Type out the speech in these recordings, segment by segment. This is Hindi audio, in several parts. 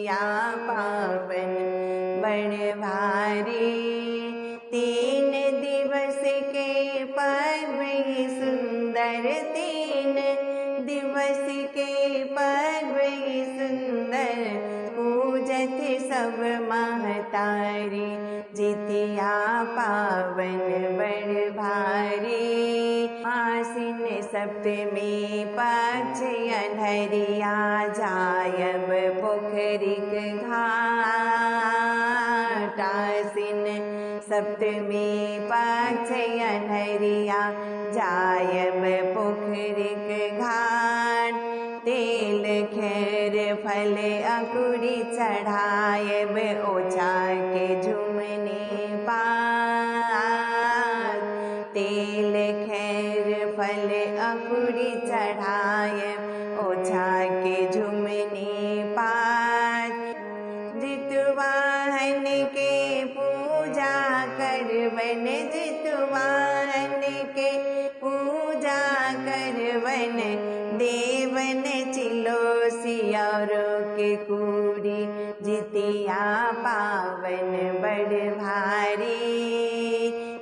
जितिया पावन बड़ भारी। 3 दिवस के पर्व ही सुंदर, 3 दिवस के पर्व ही सुंदर, पूजत सब महतारी। जितिया पावन बड़ भारी। आसिन सप्तमी पक्ष अन्हरिया, जायब पोखरिक घाट। आसिन सप्तमी पक्ष अन्हरिया, जायब पोखरिक घाट। तेल खैर फल अकुरी चढ़ायब, ओछा के झुमनी पात। तेल खैर फल अकुरी चढ़ायब, ओछा के झुमनी पात। जितवाहन के पूजा करवन, जितवाहन के पूजा करवन, देवन चिलोसियारो के कूड़ी। जितिया पावन बड़ भारी।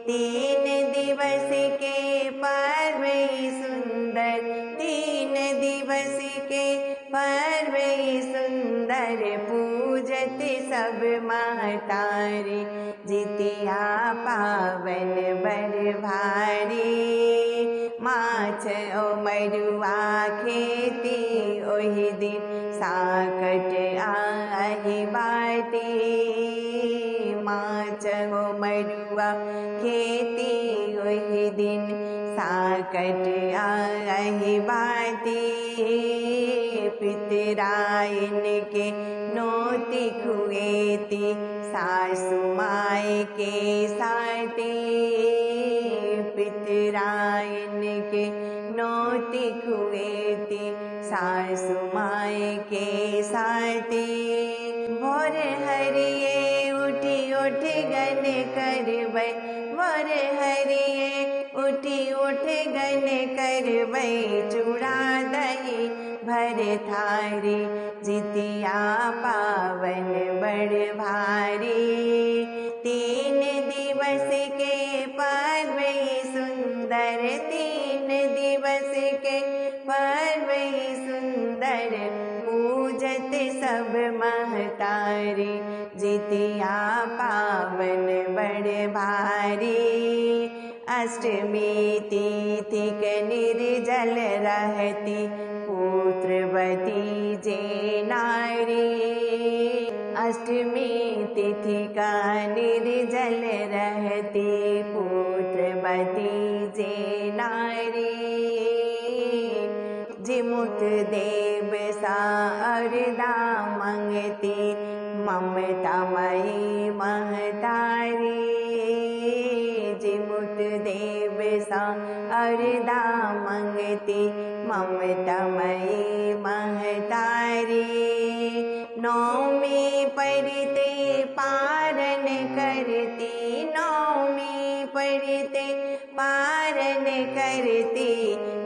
3 दिवस के पर्व ही सुंदर, 3 दिवस के पर्व ही सुंदर, पूजत सब महतारी। जितिया पावन बड़ भारी। माछ ओ मरुआ खेती, ओहि दिन साकट आही बाटी। माछ ओ मरुआ खेती, ओहि दिन साकट आही बाटी। पितराइन के नोती खुएती, सासु माय के साटी। पितराइन के नोती खुएती, सासु माय के साटी। भोर हरिये उठी उठ गन करबै, भोर हरिये उठी उठ गन करबै, चूड़ा दही भर थारी। जितिया पावन बड़ भारी। 3 दिवस के पर्व ही सुंदर, 3 दिवस के पर्व ही सुंदर, पूजत सब महतारी। जितिया पावन बड़ भारी। अष्टमी तिथि के निर्जल रहती, पुत्रवती जे नारी। अष्टमी तिथि का निर्जल रहती, पुत्रवती जे नारी। जिमुत देव सा अरदा मंगती, ममतामयी महतारी। जिमुत देव सा अरदा मंगती, ममतामयी महतारी। नौमी पढ़ते पारन करती, नौमी पढ़ते पारन करती,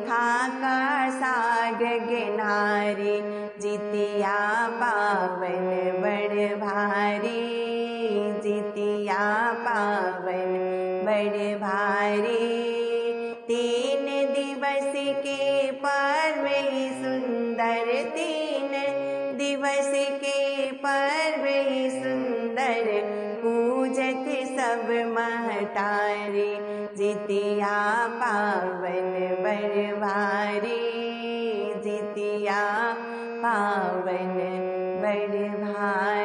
खाका साग गिनारी। जितिया पावन बड़ भारी। जितिया पावन बड़ भारी। 3 दिवस के पर्व ही सुंदर, 3 दिवस के पर्व ही सुंदर, पूजत सब महतारी। जितिया पावन बड़ भारी। जितिया पावन बड़ भारी।